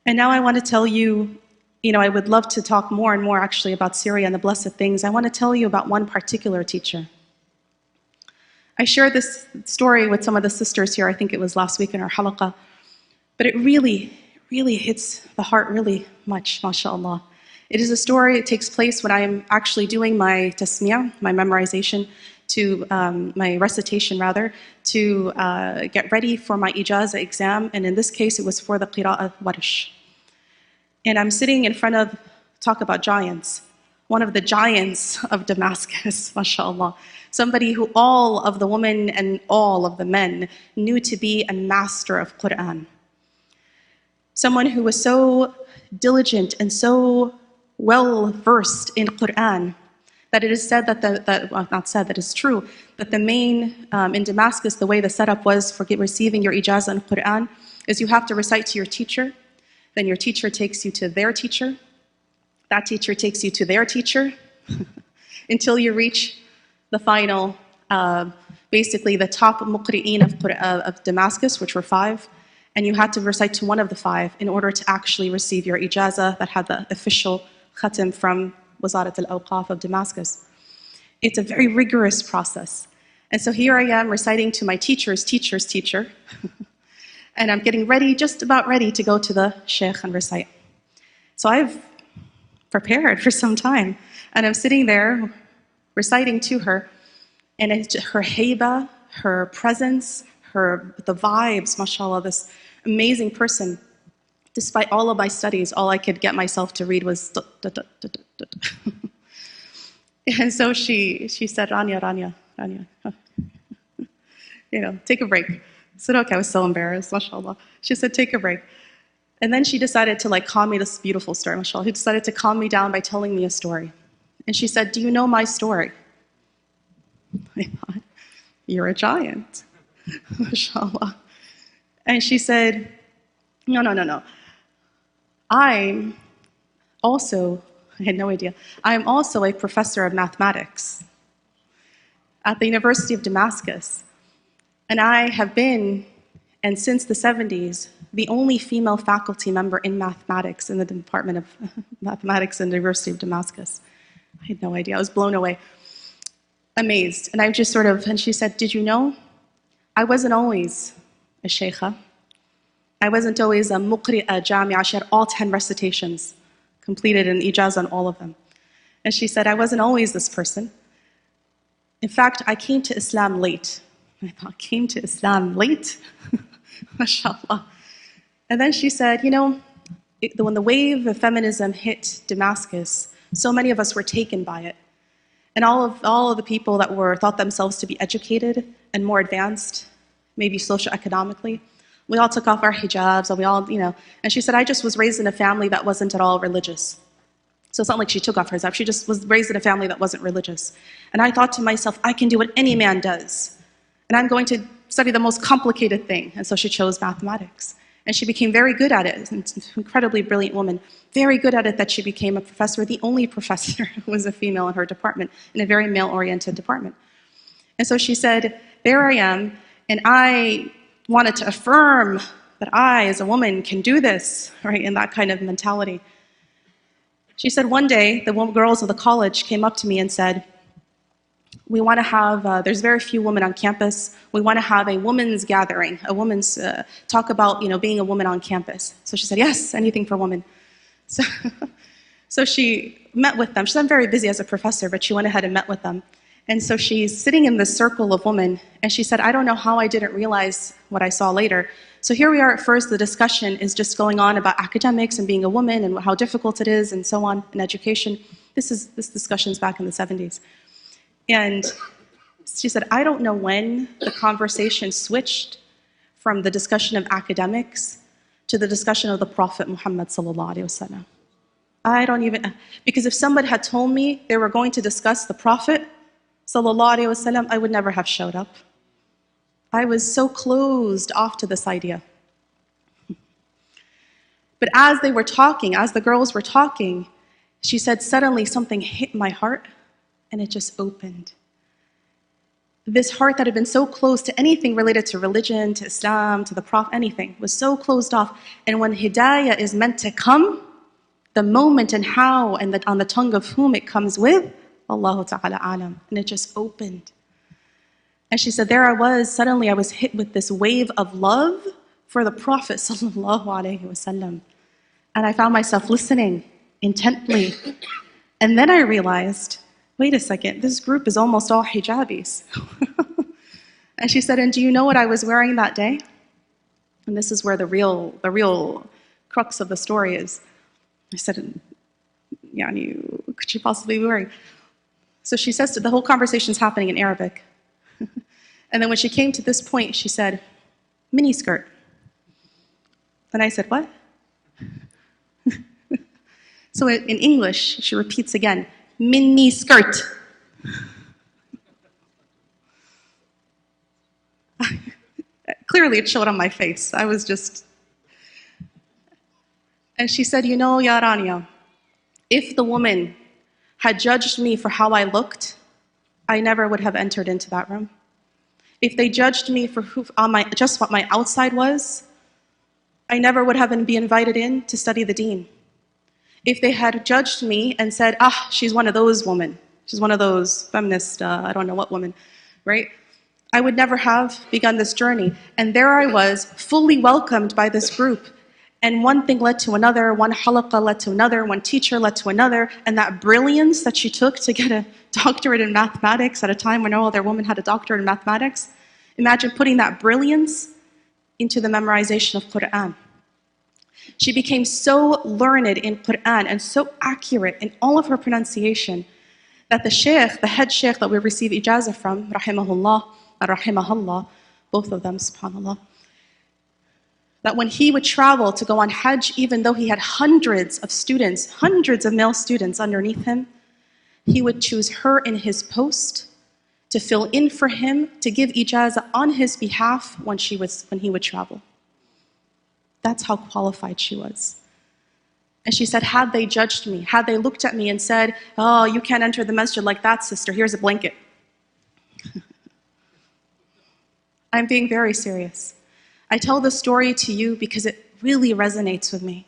And now I want to tell you, I would love to talk more and more actually about Syria and the blessed things. I want to tell you about one particular teacher. I shared this story with some of the sisters here, I think it was last week in our halaqah, but it really, really hits the heart really much, mashallah. It is a story, it takes place when I am actually doing my tasmiyah, my memorization, my recitation rather, to get ready for my ijaza exam, and in this case it was for the qira'ah warsh. And I'm sitting in front of, talk about giants, one of the giants of Damascus, mashallah. Somebody who all of the women and all of the men knew to be a master of Quran. Someone who was so diligent and so well versed in Quran that it is said that it's true, that the main, in Damascus, the way the setup was for receiving your ijazah in Quran is you have to recite to your teacher, then your teacher takes you to their teacher, that teacher takes you to their teacher, until you reach the final, basically the top muqri'een of Damascus, which were 5, and you had to recite to one of the 5 in order to actually receive your ijazah that had the official khatim from Wazarat al-Awqaf of Damascus. It's a very rigorous process. And so here I am reciting to my teacher's teacher's teacher, and I'm getting ready, just about ready to go to the sheikh and recite. So I've prepared for some time, and I'm sitting there reciting to her, and it's her haiba, her presence, the vibes, mashallah, this amazing person. Despite all of my studies, all I could get myself to read was da, da, da, da, da, da. And so she said, Rania, take a break. I said, okay, I was so embarrassed, mashallah. She said, take a break. And then she decided to calm me, this beautiful story, mashallah. She decided to calm me down by telling me a story. And she said, do you know my story? I thought, you're a giant, mashallah. And she said, no. I had no idea. I'm also a professor of mathematics at the University of Damascus. And I have been, and since the 70s, the only female faculty member in mathematics in the Department of Mathematics in the University of Damascus. I had no idea. I was blown away, amazed. And I just and she said, did you know? I wasn't always a sheikha. I wasn't always a muqri'a jami'a. She had all 10 recitations completed in ijazah on all of them. And she said, I wasn't always this person. In fact, I came to Islam late. I thought, came to Islam late? MashaAllah. And then she said, when the wave of feminism hit Damascus, so many of us were taken by it. And all of the people that thought themselves to be educated and more advanced, maybe socioeconomically, we all took off our hijabs, and we all, and she said, I just was raised in a family that wasn't at all religious. So it's not like she took off her hijab, she just was raised in a family that wasn't religious. And I thought to myself, I can do what any man does. And I'm going to study the most complicated thing. And so she chose mathematics. And she became very good at it. An incredibly brilliant woman. Very good at it that she became a professor, the only professor who was a female in her department, in a very male-oriented department. And so she said, there I am, and I wanted to affirm that I, as a woman, can do this, right, in that kind of mentality. She said one day, the girls of the college came up to me and said, we want to have, there's very few women on campus, we want to have a women's gathering, a women's, talk about, being a woman on campus. So she said, yes, anything for women. So she met with them. She said, I'm very busy as a professor, but she went ahead and met with them. And so she's sitting in this circle of women, and she said, I don't know how I didn't realize what I saw later. So here we are at first, the discussion is just going on about academics and being a woman and how difficult it is and so on in education. This discussion's back in the 70s. And she said, I don't know when the conversation switched from the discussion of academics to the discussion of the Prophet Muhammad sallallahu alaihi wasallam. I don't even, because if somebody had told me they were going to discuss the Prophet sallallahu alaihi wasallam, I would never have showed up. I was so closed off to this idea. But as they were talking, as the girls were talking, she said, suddenly something hit my heart and it just opened. This heart that had been so closed to anything related to religion, to Islam, to the Prophet, anything, was so closed off. And when hidayah is meant to come, the moment and how and on the tongue of whom it comes with, Allahu Ta'ala alam. And it just opened. And she said, there I was, suddenly I was hit with this wave of love for the Prophet sallallahu alaihi wasallam. And I found myself listening intently. And then I realized, wait a second, this group is almost all hijabis. And she said, and do you know what I was wearing that day? And this is where the real crux of the story is. I said, Yani, what could she possibly be wearing? So she says, the whole conversation's happening in Arabic. And then when she came to this point, she said, miniskirt. And I said, what? So in English, she repeats again, miniskirt. Clearly it showed on my face. I was just... And she said, you know, Ya Rania, if the woman had judged me for how I looked, I never would have entered into that room. If they judged me for just what my outside was, I never would have been invited in to study the deen. If they had judged me and said, she's one of those women, she's one of those feminist, I don't know what woman, right? I would never have begun this journey. And there I was, fully welcomed by this group. And one thing led to another, one halaqah led to another, one teacher led to another, and that brilliance that she took to get a doctorate in mathematics at a time when no other woman had a doctorate in mathematics, imagine putting that brilliance into the memorization of Qur'an. She became so learned in Qur'an and so accurate in all of her pronunciation that the sheikh, the head sheikh that we receive ijazah from, rahimahullah and rahimahullah, both of them, subhanallah, that when he would travel to go on Hajj, even though he had hundreds of students, hundreds of male students underneath him, he would choose her in his post to fill in for him, to give ijazah on his behalf when he would travel. That's how qualified she was. And she said, had they judged me, had they looked at me and said, oh, you can't enter the masjid like that, sister, here's a blanket. I'm being very serious. I tell this story to you because it really resonates with me.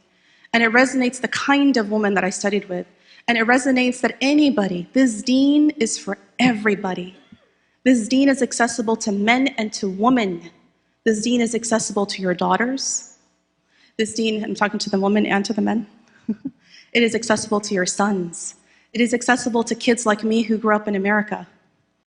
And it resonates the kind of woman that I studied with. And it resonates that anybody, this deen is for everybody. This deen is accessible to men and to women. This deen is accessible to your daughters. This deen, I'm talking to the women and to the men. It is accessible to your sons. It is accessible to kids like me who grew up in America.